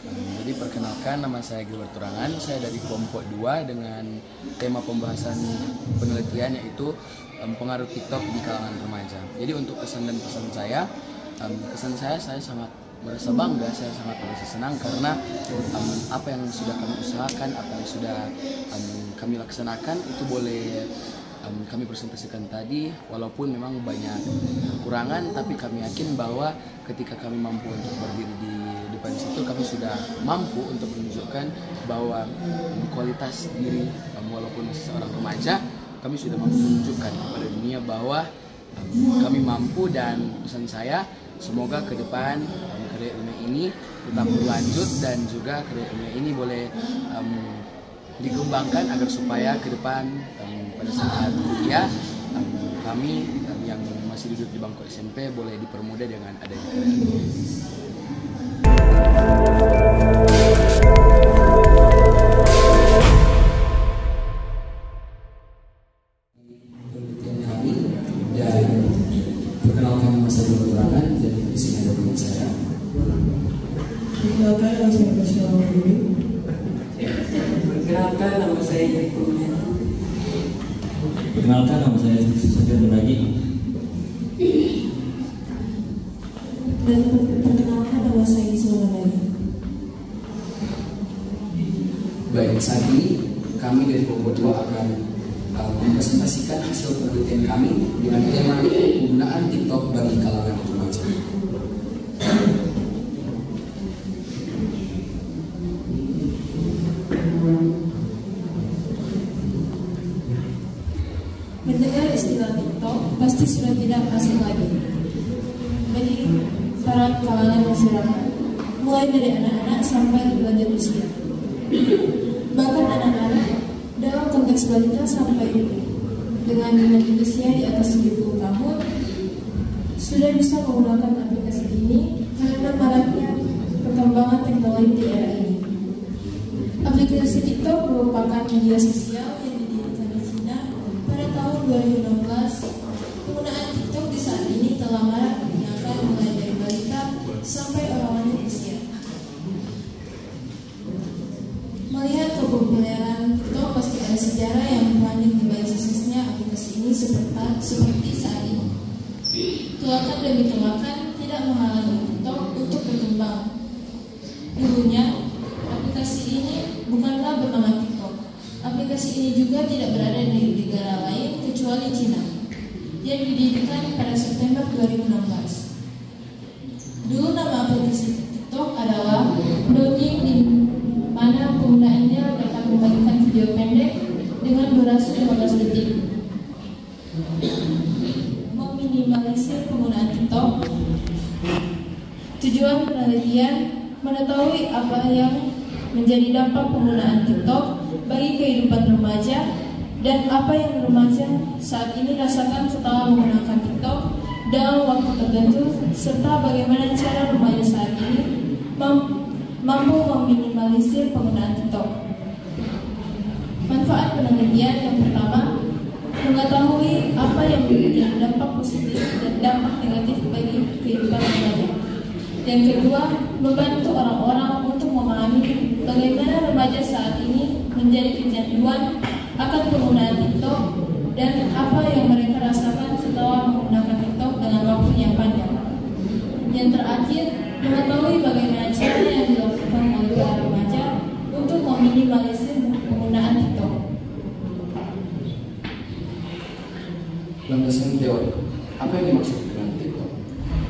Jadi perkenalkan, nama saya Gilbert Turangan, saya dari kelompok 2 dengan tema pembahasan penelitian yaitu pengaruh TikTok di kalangan remaja. Jadi untuk kesan dan pesan saya, saya sangat merasa bangga, saya sangat merasa senang karena apa yang sudah kami usahakan, apa yang sudah kami laksanakan itu boleh kami presentasikan tadi, walaupun memang banyak kekurangan, tapi kami yakin bahwa ketika kami mampu untuk berdiri di depan situ, kami sudah mampu untuk menunjukkan bahwa kualitas diri, walaupun masih seorang remaja, kami sudah mampu menunjukkan kepada dunia bahwa kami mampu. Dan pesan saya, semoga ke depan karya ilmiah ini tetap berlanjut dan juga karya ilmiah ini boleh dikembangkan agar supaya ke depan pada saat kuliah kami yang masih duduk di bangku SMP boleh dipermudah dengan adanya karya ilmiah. Penelitian kami dan perkenalkan, nama saya Gilbert Turangan dan di sini ada teman saya. Perkenalkan, nama saya Kasyaw Dulu. Perkenalkan, nama saya Erik Purwin. Perkenalkan, nama saya Sofian Berbagi. Dan perkenalkan, nama saya Ismail Lagi. Baik, saat ini kami dari kelompok 2 akan mempresentasikan hasil penelitian kami dengan tema penggunaan TikTok bagi kalangan remaja. Mendengar istilah TikTok pasti sudah tidak asing lagi bagi para kalangan masyarakat, mulai dari anak-anak sampai lanjut usia. Bahkan anak-anak dalam konteks balita sampai dengan usia di atas 70 tahun sudah bisa menggunakan aplikasi ini karena maraknya perkembangan teknologi di era ini. Aplikasi TikTok merupakan media sosial yang didirikan di China pada tahun 2016. Penggunaan TikTok di saat ini telah marak digunakan mulai dari balita sampai orang lanjut usia. Melihat kepopuleran TikTok, pasti ada sejarah yang berlanjut di balik suksesnya aplikasi ini seperti saat ini. Tuakan demi tuakan tidak menghalangi TikTok untuk berkembang. Dulunya, aplikasi ini bukanlah bernama TikTok. Aplikasi ini juga tidak berada di negara lain kecuali China, yang didirikan pada September 2016. Dulu nama aplikasi TikTok adalah Douyin, di mana penggunaannya dapat membagikan video pendek dengan durasi 15 detik. Meminimalisir penggunaan TikTok. Tujuan penelitian mengetahui apa yang menjadi dampak penggunaan TikTok bagi kehidupan remaja dan apa yang remaja saat ini rasakan setelah menggunakan TikTok dalam waktu tertentu, serta bagaimana cara remaja saat ini mampu meminimalisir penggunaan TikTok. Manfaat penelitian yang pertama, mengetahui apa yang memberikan dampak positif dan dampak negatif bagi kehidupan remaja. Yang kedua, membantu orang-orang untuk memahami bagaimana remaja saat ini menjadi kecanduan akan penggunaan TikTok dan apa yang mereka rasakan setelah menggunakan TikTok dengan waktu yang panjang. Yang terakhir, mengetahui bagaimana cara yang dilakukan oleh para remaja untuk meminimalisir penggunaan TikTok. Landasan teori, apa yang dimaksud dengan TikTok?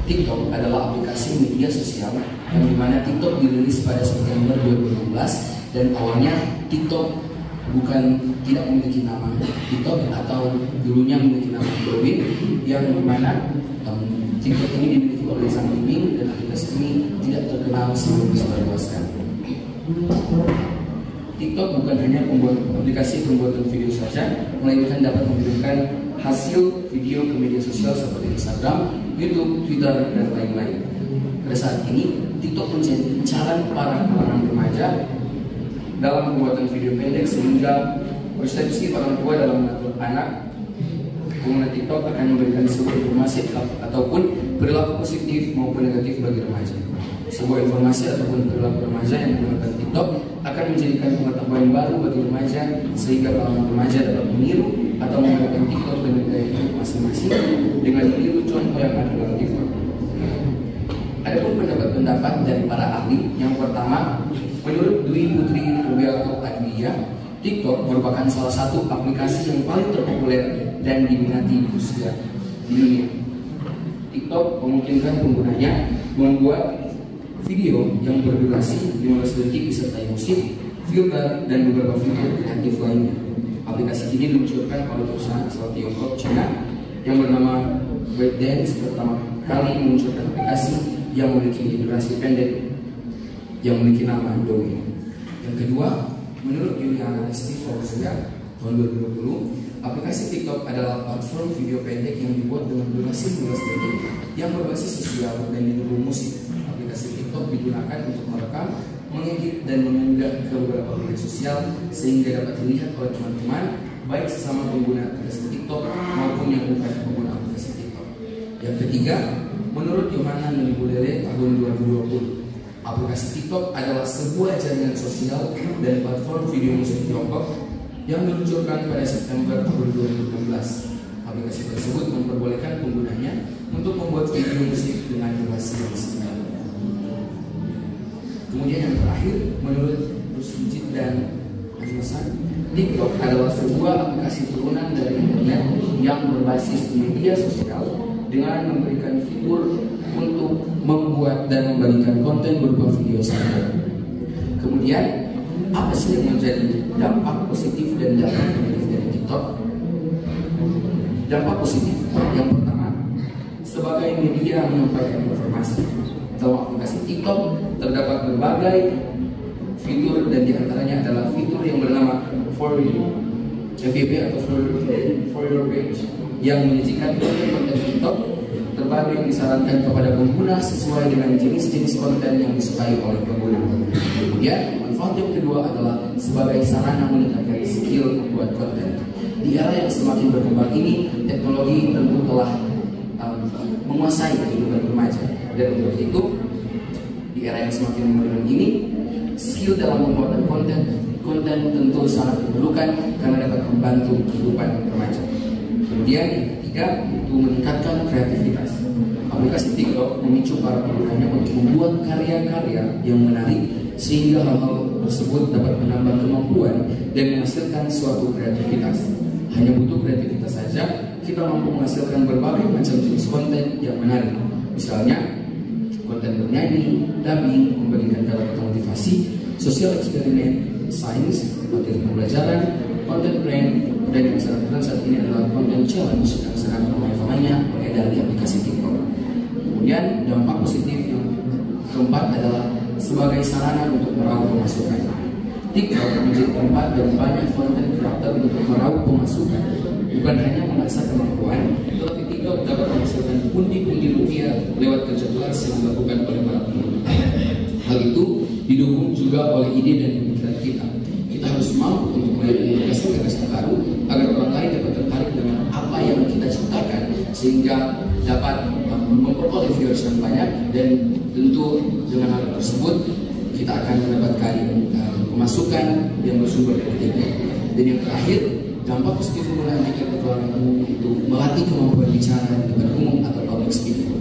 TikTok adalah aplikasi media sosial yang dimana TikTok dirilis pada September 2016 dan awalnya TikTok tidak memiliki nama TikTok atau dulunya memiliki nama Douyin, yang dimana TikTok ini dimiliki oleh sang pemimpin dan aplikasi ini tidak terkenal sebelum disebarluaskan. TikTok bukan hanya aplikasi pembuatan video saja, melainkan dapat memberikan hasil video ke media sosial seperti Instagram, YouTube, Twitter, dan lain-lain. Pada saat ini, TikTok menjadi incaran para kalangan remaja dalam pembuatan video pendek, sehingga persepsi orang tua dalam mengatur anak pengguna TikTok akan memberikan sebuah informasi ataupun perilaku positif maupun negatif bagi remaja. Sebuah informasi ataupun perilaku remaja yang menggunakan TikTok akan menjadikan pengetahuan baru bagi remaja, sehingga kalangan remaja dapat meniru atau menggunakan TikTok dengan gaya hidup masing-masing dengan meniru contoh yang ada dalam TikTok. Adapun pendapat-pendapat dari para ahli, yang pertama, menurut Dwi Putri Rubiato Adwiya, TikTok merupakan salah satu aplikasi yang paling terpopuler dan diminati usia di dunia. TikTok memungkinkan penggunanya membuat video yang berdurasi 15 detik disertai musik, filter, dan beberapa fitur kreatif lainnya. Aplikasi ini diluncurkan oleh perusahaan asal Tiongkok, China, yang bernama ByteDance, pertama kali meluncurkan aplikasi yang memiliki durasi pendek yang memiliki nama Douyin. Yang kedua, menurut Juliana Steve-Forzia tahun 2020, aplikasi TikTok adalah platform video pendek yang dibuat dengan durasi 15 detik yang berbasis sosial dan didukung musik. Aplikasi TikTok digunakan untuk merekam, mengedit, dan mengunggah ke beberapa media sosial sehingga dapat dilihat oleh teman-teman, baik sesama pengguna aplikasi TikTok maupun yang bukan pengguna aplikasi TikTok. Yang ketiga, menurut Yohana Nalibudere tahun 2020, aplikasi TikTok adalah sebuah jaringan sosial dan platform video musik Tiongkok yang diluncurkan pada September tahun 2016. Aplikasi tersebut memperbolehkan penggunanya untuk membuat video musik dengan durasi yang singkat. Kemudian yang terakhir, menurut Rusjit dan Azmasan, TikTok adalah sebuah aplikasi turunan dari internet yang berbasis media sosial dengan memberikan fitur untuk membuat dan membagikan konten berupa video saja. Kemudian, apa sih yang menjadi dampak positif dan dampak negatif dari TikTok? Dampak positif yang pertama, sebagai media menyampaikan informasi. Dalam aplikasi TikTok terdapat berbagai fitur dan diantaranya adalah fitur yang bernama For You, FYP atau For Your Page, yang menyajikan konten TikTok terbaru yang disarankan kepada pengguna sesuai dengan jenis-jenis konten yang disukai oleh pengguna. Kemudian, manfaat yang kedua adalah sebagai sarana meningkatkan skill membuat konten. Di era yang semakin berkembang ini, teknologi tentu telah menguasai kehidupan remaja. Dan untuk itu, di era yang semakin modern ini, skill dalam membuat konten tentu sangat diperlukan karena dapat membantu kehidupan remaja. Kemudian yang ketiga, itu meningkatkan kreativitas. Aplikasi TikTok memicu para penggunanya untuk membuat karya-karya yang menarik sehingga hal-hal tersebut dapat menambah kemampuan dan menghasilkan suatu kreativitas. Hanya butuh kreativitas saja, kita mampu menghasilkan berbagai macam jenis konten yang menarik. Misalnya, konten bernyanyi, dubbing, membagikan kata-kata motivasi, sosial eksperimen, sains, materi pembelajaran, konten prank, dan yang sangat keren saat ini adalah konten challenge yang sedang ramai-ramainya beredar di aplikasi TikTok. Kemudian dampak positif yang keempat adalah sebagai sarana untuk meraup pemasukan. TikTok menjadi tempat dan banyak konten kreator untuk meraup pemasukan. Bukan hanya mengasah kemampuan, tetapi TikTok dapat menghasilkan pundi-pundi rupiah lewat kerja keras yang dilakukan oleh para pengguna. Hal itu didukung juga oleh ide dan pemikiran kita. Kita harus mampu untuk melihat gagasan-gagasan baru agar orang lain dapat tertarik dengan apa yang kita ciptakan sehingga dapat memperoleh viewers yang banyak, dan tentu dengan hal tersebut kita akan mendapatkan pemasukan yang bersumber dari TikTok. Dan yang terakhir, dampak positif penggunaan TikTok di kalangan umum itu melatih kemampuan bicara di depan umum atau public speaking.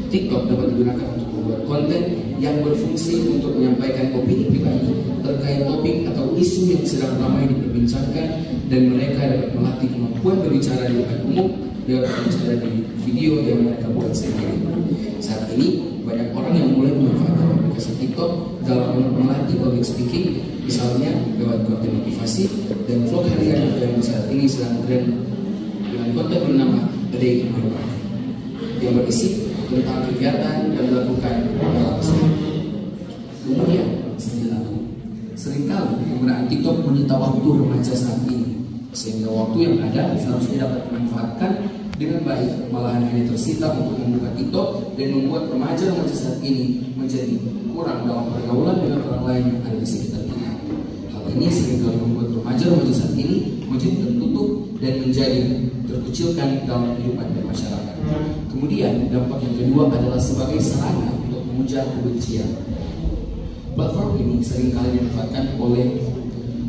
TikTok dapat digunakan untuk membuat konten yang berfungsi untuk menyampaikan opini pribadi terkait topik atau isu yang sedang ramai diperbincangkan, dan mereka dapat melatih kemampuan berbicara di depan umum lewat berbicara di video yang mereka buat sendiri. Saat ini banyak orang yang mulai memanfaatkan aplikasi TikTok dalam melatih public speaking, misalnya lewat konten motivasi dan vlog harian yang saat ini sedang tren dengan konten bernama A Day in My Life yang berisi tentang kegiatan yang dilakukan dalam sehari. Kemudian, seringkali penggunaan TikTok menyita waktu remaja saat ini, sehingga waktu yang ada seharusnya dapat dimanfaatkan dengan baik, malahan hanya tersita untuk membuka TikTok dan membuat remaja-remaja saat ini menjadi kurang dalam pergaulan dengan orang lain yang ada di sekitar kita. Hal ini seringkali membuat remaja-remaja saat ini menjadi tertutup dan menjadi terkucilkan dalam kehidupan bermasyarakat. Kemudian dampak yang kedua adalah sebagai sarana untuk memuja kebencian. Platform ini seringkali dimanfaatkan oleh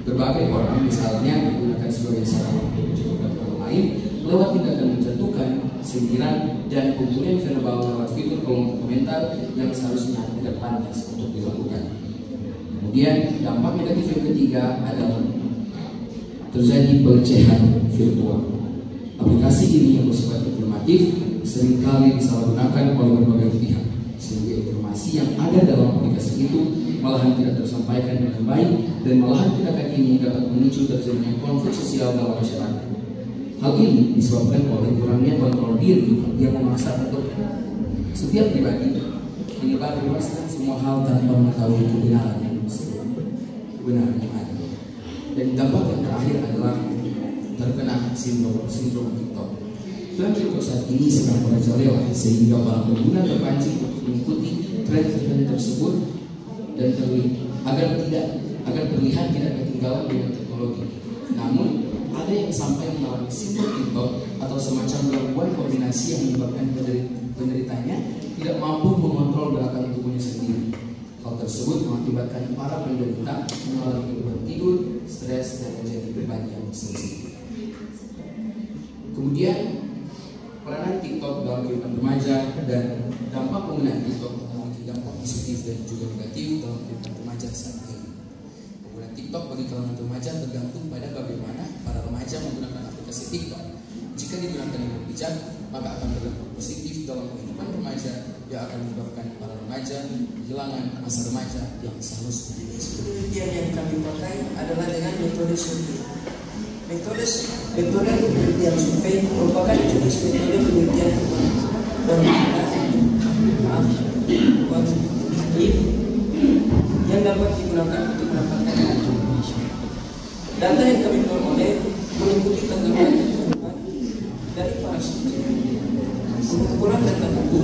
berbagai orang, misalnya digunakan sebagai sarana untuk menjatuhkan orang lain lewat tindakan menjatuhkan, sindiran, dan pembulian verbal lewat fitur kolom komentar yang seharusnya tidak pantas untuk dilakukan. Kemudian dampak negatif yang ketiga adalah terjadi pelecehan virtual. Aplikasi ini yang bersifat informatif seringkali disalahgunakan oleh berbagai pihak, sehingga informasi yang ada dalam aplikasi itu malahan tidak tersampaikan dengan baik, dan malahan tindakan ini dapat memicu terjadinya konflik sosial dalam masyarakat. Hal ini disebabkan oleh kurangnya kontrol diri yang memaksa untuk setiap pribadi menyebar luaskan semua hal tanpa mengetahui kebenaran yang ada. Dan dampak yang terakhir adalah terkena sindrom TikTok. Tren TikTok saat ini sedang merajalela, sehingga para pengguna terpancing untuk mengikuti tren tersebut dan agar terlihat tidak ketinggalan dengan teknologi. Namun ada yang sampai mengalami sindrom TikTok atau semacam gangguan koordinasi yang menyebabkan penderitanya tidak mampu mengontrol gerakan tubuhnya sendiri. Hal tersebut mengakibatkan para penderita mengalami gangguan tidur, stres, dan menjadi pribadi yang sensitif. Kemudian peranan TikTok dalam kehidupan remaja dan dampak penggunaan TikTok memiliki dampak positif dan juga negatif dalam kehidupan remaja saat ini. Penggunaan TikTok bagi kalangan remaja tergantung pada bagaimana para remaja menggunakan aplikasi TikTok. Jika digunakan dengan bijak, maka akan berdampak positif dalam kehidupan remaja yang akan menyebabkan para remaja kehilangan masa remaja yang seharusnya. Penelitian yang kami pakai adalah dengan metode survei. Metode penelitian survei merupakan jenis metode penelitian kuantitatif yang dapat digunakan untuk mendapatkan data. Data yang kami peroleh meliputi tanggapan dari para subjek. Pengumpulan data itu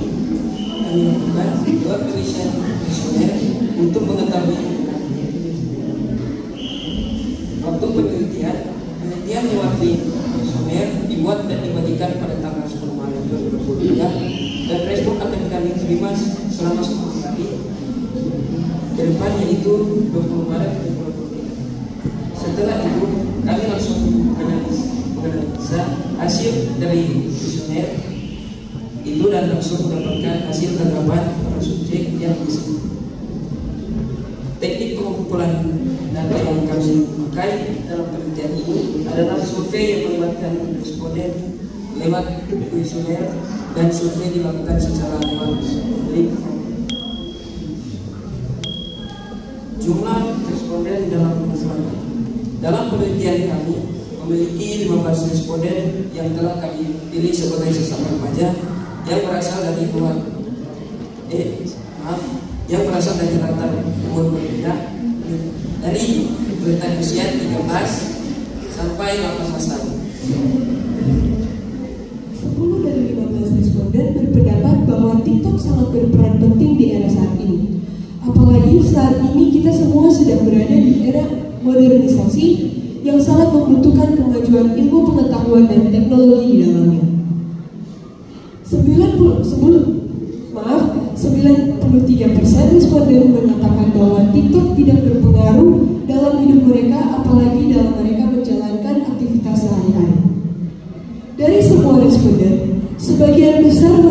kami lakukan lewat pengisian kuesioner untuk mengetahui waktu penelitian. Penelitian lewat kuesioner dibuat dan dibagikan pada tanggal 10 Maret 2023 dan respon akan kami terima selama 10 hari ke depan, yaitu 20 Maret 2023. Setelah itu kami langsung menganalisa hasil dari kuesioner itu dan langsung mendapatkan hasil tanggapan para subjek yang disebut. Teknik pengumpulan data yang kami pakai dalam penelitian ini adalah survei yang melibatkan responden lewat kuesioner dan survei dilakukan secara lewat link. Jumlah responden dalam pengumpulan dalam penelitian kami memiliki 15 responden yang telah kami pilih sebagai sesama remaja yang berasal dari yang berasal dari latar umur berbeda, dari rentang usia 13 sampai 18 tahun. 10 dari 15 responden berpendapat bahwa TikTok sangat berperan penting di era saat ini. Apalagi saat ini kita semua sedang berada di era modernisasi yang sangat membutuhkan kemajuan ilmu pengetahuan dan teknologi di dalamnya. 93% responden mengatakan bahwa TikTok tidak berpengaruh dalam hidup mereka, apalagi dalam mereka menjalankan aktivitas sehari-hari. Dari semua responden, sebagian besar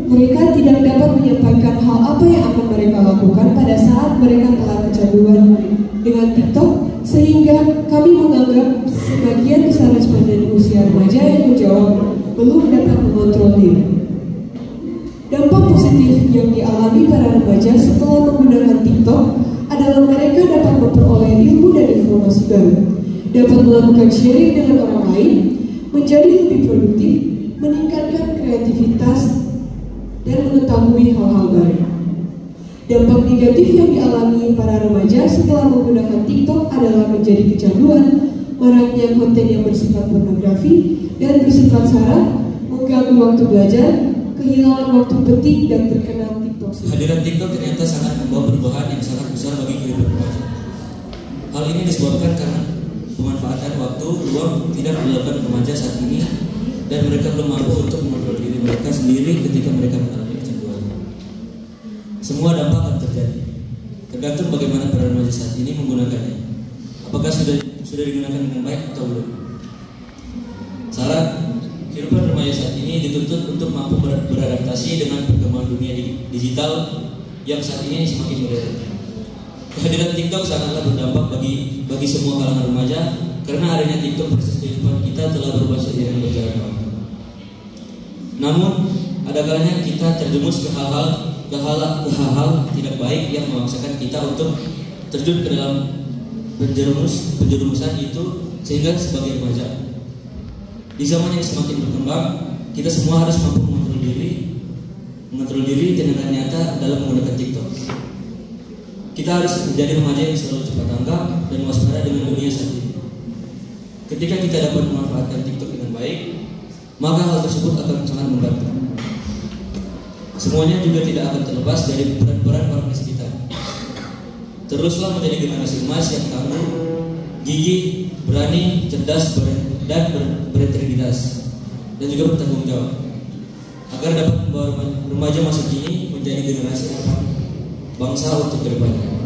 mereka tidak dapat menyampaikan hal apa yang akan mereka lakukan pada saat mereka telah kecanduan dengan TikTok, sehingga kami menganggap sebagian besar responden usia remaja yang menjawab belum dapat mengontrol diri. Dampak positif yang dialami para remaja setelah menggunakan TikTok adalah mereka dapat memperoleh ilmu dan informasi baru, dapat melakukan sharing dengan orang lain, menjadi lebih produktif, meningkatkan kreativitas, dan mengetahui hal-hal baru. Dampak negatif yang dialami para remaja setelah menggunakan TikTok adalah menjadi kecanduan, maraknya konten yang bersifat pornografi dan bersifat sara, mengganggu waktu belajar, kehilangan waktu penting, dan terkena TikTok. Kehadiran TikTok ternyata sangat membawa perubahan yang sangat besar bagi kehidupan remaja. Hal ini disebabkan karena pemanfaatan waktu luang tidak dilakukan remaja saat ini, dan mereka belum mampu untuk mengontrol diri mereka sendiri ketika mereka mengalami kecanduan. semua dampak akan terjadi. Tergantung bagaimana para remaja saat ini menggunakannya. Apakah sudah digunakan dengan baik atau belum? Saran, kehidupan remaja saat ini dituntut untuk mampu beradaptasi dengan perkembangan dunia digital yang saat ini semakin modern. Kehadiran TikTok sangatlah berdampak bagi semua kalangan remaja, karena adanya TikTok proses kehidupan kita telah berubah seiring berjalannya waktu. Namun, ada kalanya kita terjerumus ke hal-hal tidak baik yang memaksakan kita untuk terjun ke dalam penjerumusan itu, sehingga sebagai remaja di zaman yang semakin berkembang, kita semua harus mampu mengontrol diri dengan nyata dalam menggunakan TikTok. Kita harus menjadi remaja yang selalu cepat tanggap dan waspada dengan dunia saat ini. Ketika kita dapat memanfaatkan TikTok dengan baik, maka hal tersebut akan sangat membantu. Semuanya juga tidak akan terlepas dari peran-peran orang di sekitar. Teruslah menjadi generasi emas yang tangguh, gigih, berani, cerdas, dan berintegritas, dan juga bertanggung jawab, agar dapat membawa remaja masa kini menjadi generasi harapan bangsa untuk kedepannya.